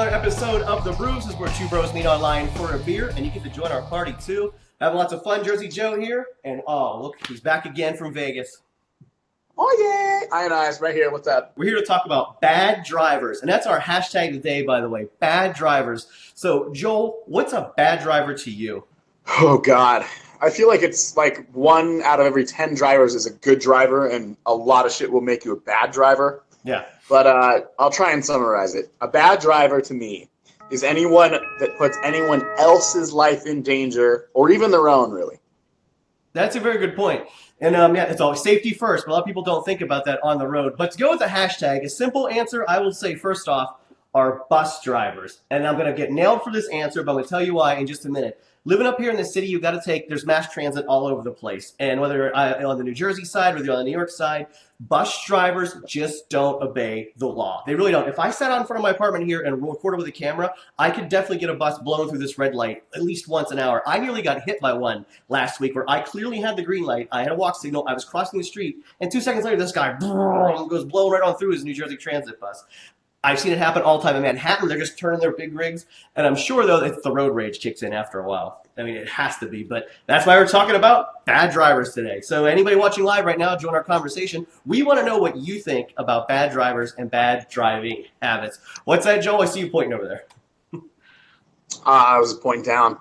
another episode of The Brew. This is where two bros meet online for a beer, and you get to join our party too. Having lots of fun. Jersey Joe here, and oh, look, he's back again from Vegas. Oh yeah! Ionized right here. What's up? We're here to talk about bad drivers, and that's our hashtag today, by the way, bad drivers. So, Joel, what's a bad driver to you? Oh God, I feel like it's like 1 out of every 10 drivers is a good driver, and a lot of shit will make you a bad driver. Yeah. But I'll try and summarize it. A bad driver to me is anyone that puts anyone else's life in danger, or even their own, really. That's a very good point. And yeah, it's always safety first, but a lot of people don't think about that on the road. But to go with the hashtag, a simple answer I will say first off are bus drivers. And I'm going to get nailed for this answer, but I'm going to tell you why in just a minute. Living up here in the city, you've got to there's mass transit all over the place. And whether you're on the New Jersey side, whether you're on the New York side, bus drivers just don't obey the law. They really don't. If I sat out in front of my apartment here and recorded with a camera, I could definitely get a bus blown through this red light at least once an hour. I nearly got hit by one last week where I clearly had the green light. I had a walk signal. I was crossing the street. And 2 seconds later, this guy goes blowing right on through his New Jersey Transit bus. I've seen it happen all the time in Manhattan. They're just turning their big rigs. And I'm sure, though, it's the road rage kicks in after a while. I mean, it has to be. But that's why we're talking about bad drivers today. So anybody watching live right now, join our conversation. We want to know what you think about bad drivers and bad driving habits. What's that, Joel? I see you pointing over there. I was pointing down.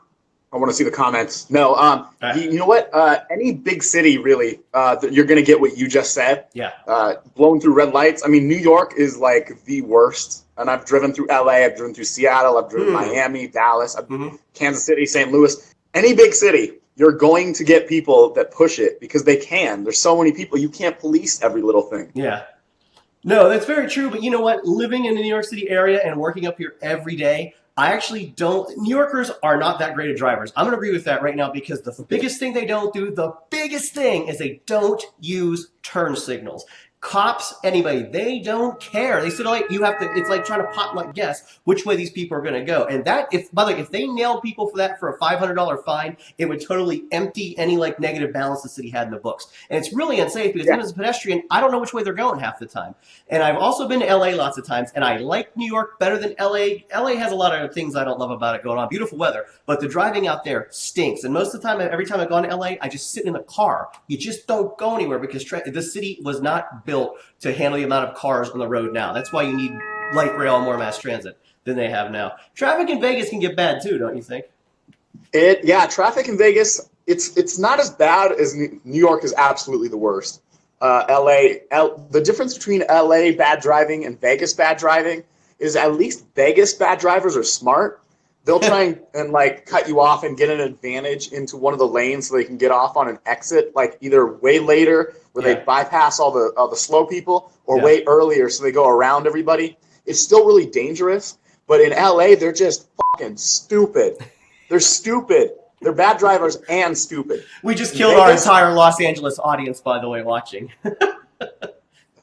I want to see the comments. No, you know what? Any big city, really, you're going to get what you just said. Yeah. Blowing through red lights. I mean, New York is like the worst. And I've driven through LA. I've driven through Seattle. I've driven Miami, Dallas, Kansas City, St. Louis. Any big city, you're going to get people that push it because they can. There's so many people. You can't police every little thing. Yeah. No, that's very true. But you know what? Living in the New York City area and working up here every day, I actually don't. New Yorkers are not that great at drivers. I'm going to agree with that right now because the biggest thing they don't do, the biggest thing is they don't use turn signals. Cops, anybody, they don't care. They said, like, it's like trying to potluck guess which way these people are going to go. And that, by the way, if they nailed people for that for a $500 fine, it would totally empty any, like, negative balance the city had in the books. And it's really unsafe because even as a pedestrian, I don't know which way they're going half the time. And I've also been to LA lots of times, and I like New York better than LA. LA has a lot of things I don't love about it going on. Beautiful weather, but the driving out there stinks. And most of the time, every time I've gone to LA, I just sit in a car. You just don't go anywhere because the city was not built to handle the amount of cars on the road now. That's why you need light rail and more mass transit than they have now. Traffic in Vegas can get bad too, don't you think? Traffic in Vegas, it's not as bad as New York is absolutely the worst. The difference between LA bad driving and Vegas bad driving is at least Vegas bad drivers are smart. They'll try and like cut you off and get an advantage into one of the lanes so they can get off on an exit, like either way later where they bypass all the slow people, or way earlier so they go around everybody. It's still really dangerous, but in LA they're just fucking stupid. They're stupid. They're bad drivers and stupid. We just killed our entire Los Angeles audience, by the way, watching.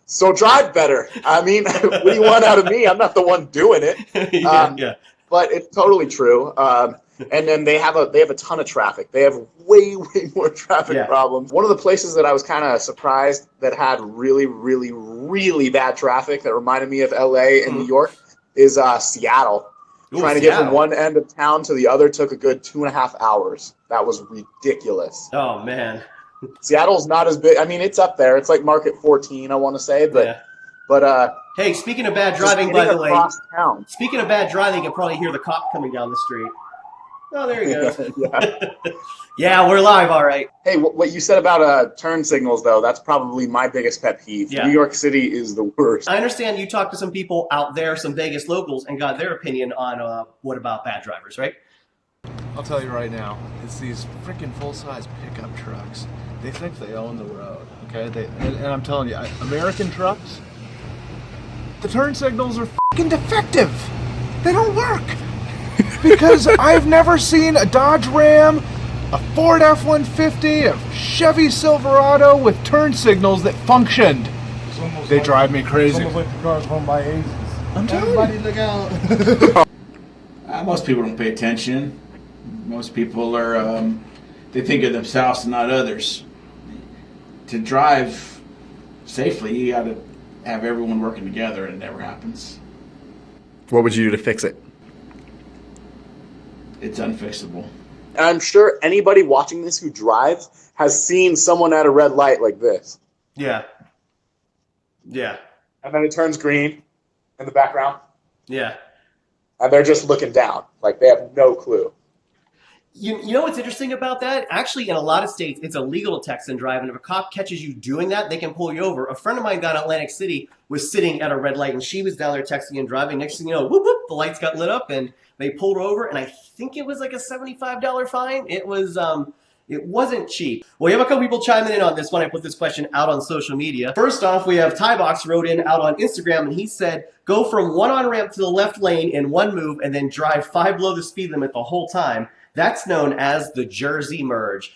So drive better. I mean, what do you want out of me? I'm not the one doing it. But it's totally true. And then they have a ton of traffic. They have way more traffic problems. One of the places that I was kind of surprised that had really, really, really bad traffic that reminded me of LA and New York is Seattle. Trying to get from one end of town to the other took a good 2.5 hours. That was ridiculous. Oh, man. Seattle's not as big. I mean, it's up there. It's like Market 14, I want to say. But hey, speaking of bad driving, by the way, speaking of bad driving, you'll probably hear the cop coming down the street. Oh, there he goes. Yeah, we're live, all right. Hey, what you said about turn signals, though, that's probably my biggest pet peeve. Yeah. New York City is the worst. I understand you talked to some people out there, some Vegas locals, and got their opinion on what about bad drivers, right? I'll tell you right now, it's these freaking full-size pickup trucks. They think they own the road, okay? And I'm telling you, American trucks, the turn signals are fucking defective. They don't work. Because I've never seen a Dodge Ram, a Ford F-150, a Chevy Silverado with turn signals that functioned. They drive me crazy. It's almost like the cars run by Asians. I'm telling you. Everybody look out. Most people don't pay attention. Most people are, they think of themselves and not others. To drive safely, you got to have everyone working together, and it never happens. What would you do to fix it? it's unfixable. And I'm sure anybody watching this who drives has seen someone at a red light like this. Yeah. Yeah. And then it turns green in the background. Yeah. And they're just looking down. Like they have no clue. You know what's interesting about that? Actually, in a lot of states, it's illegal to text and drive. And if a cop catches you doing that, they can pull you over. A friend of mine down in Atlantic City was sitting at a red light, and she was down there texting and driving. Next thing you know, whoop, whoop, the lights got lit up, and they pulled her over. And I think it was like a $75 fine. It wasn't cheap. Well, we have a couple people chiming in on this one. I put this question out on social media. First off, we have Tybox wrote in out on Instagram, and he said, go from one on-ramp to the left lane in one move and then drive 5 below the speed limit the whole time. That's known as the Jersey merge.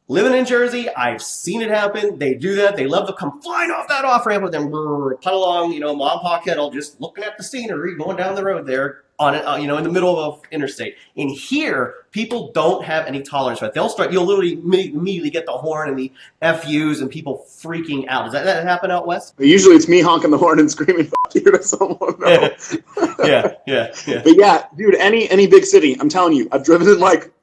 Living in Jersey, I've seen it happen. They do that. They love to come flying off that off-ramp with them, putt along, mom, pa, kettle, just looking at the scenery, going down the road there on it, in the middle of interstate. In here, people don't have any tolerance for it. You'll literally immediately get the horn and the FUs and people freaking out. Does that happen out west? Usually it's me honking the horn and screaming "fuck you" to someone. No. Yeah. But yeah, dude, any big city, I'm telling you, I've driven in like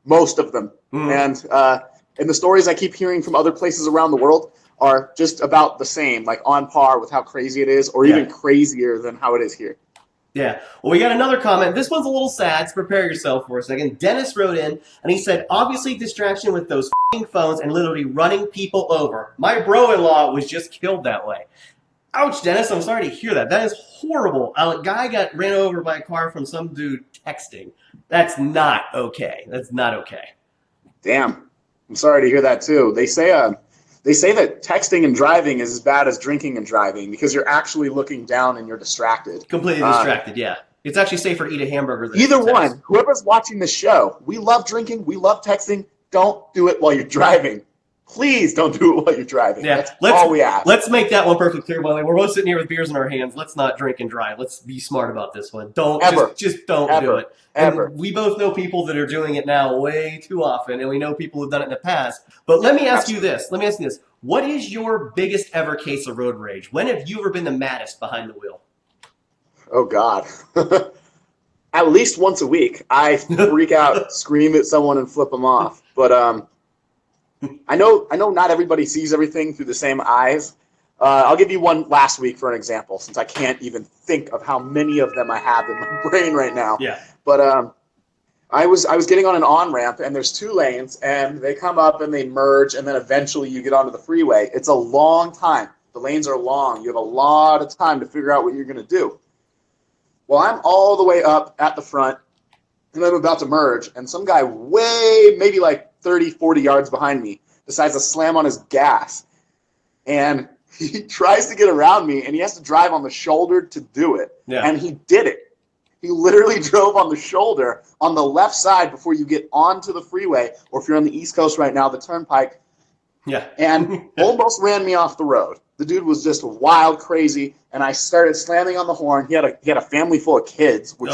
most of them. And the stories I keep hearing from other places around the world are just about the same, like on par with how crazy it is, or even crazier than how it is here. Yeah. Well, we got another comment. This one's a little sad, so prepare yourself for a second. Dennis wrote in, and he said, obviously distraction with those f***ing phones and literally running people over. My bro-in-law was just killed that way. Ouch, Dennis. I'm sorry to hear that. That is horrible. A guy got ran over by a car from some dude texting. That's not okay. That's not okay. Damn. I'm sorry to hear that, too. They say that texting and driving is as bad as drinking and driving because you're actually looking down and you're distracted. Completely distracted, yeah. It's actually safer to eat a hamburger than either text. one. Whoever's watching the show, we love drinking, we love texting. Don't do it while you're driving. Please don't do it while you're driving. Yeah, that's all we ask. Let's make that one perfectly clear, by the way. We're both sitting here with beers in our hands. Let's not drink and drive. Let's be smart about this one. Don't just don't do it. Ever. And we both know people that are doing it now way too often, and we know people who've done it in the past. But let me ask you this. What is your biggest ever case of road rage? When have you ever been the maddest behind the wheel? Oh, God. At least once a week. I freak out, scream at someone, and flip them off. But I know not everybody sees everything through the same eyes. I'll give you one last week for an example, since I can't even think of how many of them I have in my brain right now. Yeah. But I was getting on an on-ramp, and there's 2 lanes, and they come up and they merge, and then eventually you get onto the freeway. It's a long time. The lanes are long. You have a lot of time to figure out what you're going to do. Well, I'm all the way up at the front, and I'm about to merge, and some guy maybe like 30, 40 yards behind me decides to slam on his gas. And he tries to get around me, and he has to drive on the shoulder to do it. Yeah. And he did it. He literally drove on the shoulder on the left side before you get onto the freeway, or if you're on the East Coast right now, the turnpike. Yeah. And almost ran me off the road. The dude was just wild, crazy, and I started slamming on the horn. He had a family full of kids, which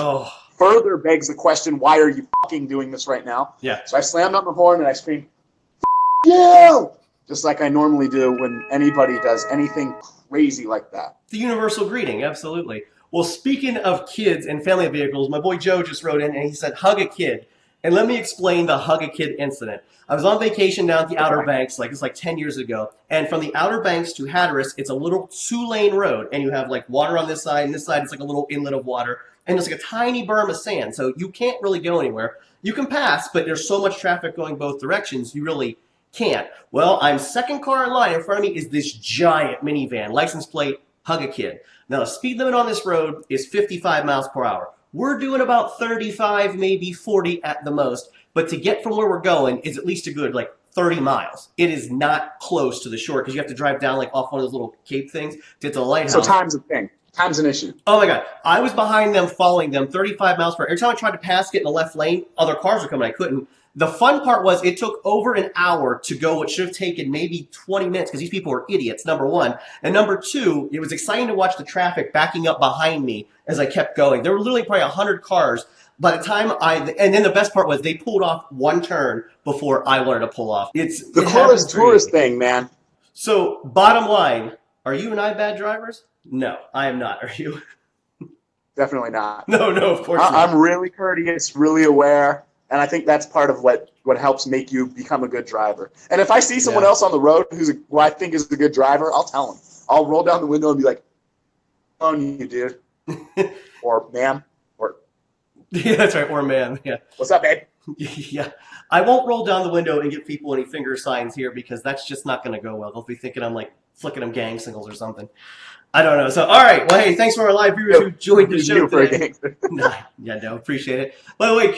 further begs the question, why are you fucking doing this right now? Yeah. So I slammed on the horn and I screamed, "F you!" Just like I normally do when anybody does anything crazy like that. The universal greeting, absolutely. Well, speaking of kids and family vehicles, my boy Joe just wrote in and he said, hug a kid. And let me explain the hug a kid incident. I was on vacation down at the Outer Banks, it's like 10 years ago. And from the Outer Banks to Hatteras, it's a little 2-lane road. And you have like water on this side, and this side it's like a little inlet of water. And there's like a tiny berm of sand. So you can't really go anywhere. You can pass, but there's so much traffic going both directions, you really can't. Well, I'm second car in line. In front of me is this giant minivan, license plate, hug a kid. Now, the speed limit on this road is 55 miles per hour. We're doing about 35, maybe 40 at the most. But to get from where we're going is at least a good, 30 miles. It is not close to the shore because you have to drive down, off one of those little cape things to get to the lighthouse. So time's a thing. Time's an issue. Oh, my God. I was behind them, following them, 35 miles per hour. Every time I tried to pass, get in the left lane, other cars were coming. I couldn't. The fun part was it took over an hour to go what should have taken maybe 20 minutes because these people were idiots, number one. And number two, it was exciting to watch the traffic backing up behind me as I kept going. There were literally probably 100 cars. By the time and then the best part was they pulled off one turn before I wanted to pull off. It's the coolest tourist thing, man. So bottom line, are you and I bad drivers? No, I am not. Are you? definitely not. No, of course not. I'm really courteous, really aware, and I think that's part of what helps make you become a good driver. And if I see someone else on the road who I think is a good driver, I'll tell them. I'll roll down the window and be like, "On you, dude," or "Ma'am," or Yeah, that's right. Or man, yeah. "What's up, babe?" Yeah. I won't roll down the window and give people any finger signs here because that's just not going to go well. They'll be thinking I'm like flicking them gang signals or something. I don't know. So, all right. Well, hey, thanks for our live viewers who joined the show today. No, appreciate it. By the way,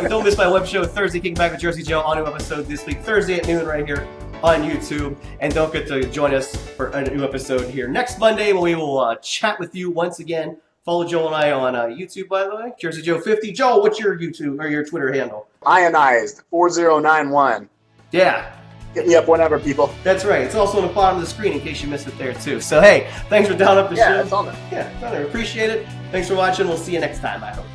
don't miss my web show Thursday, Kicking Back with Jersey Joe. On a new episode this week, Thursday at noon, right here on YouTube. And don't forget to join us for a new episode here next Monday when we will chat with you once again. Follow Joel and I on YouTube, by the way. Jersey Joe 50. Joel, what's your YouTube or your Twitter handle? Ionized 4091. Yeah. Hit me up whenever, people. That's right. It's also on the bottom of the screen in case you missed it there, too. So, hey, thanks for downloading the show. Yeah, it's on there. Yeah, it's on there. Appreciate it. Thanks for watching. We'll see you next time, I hope.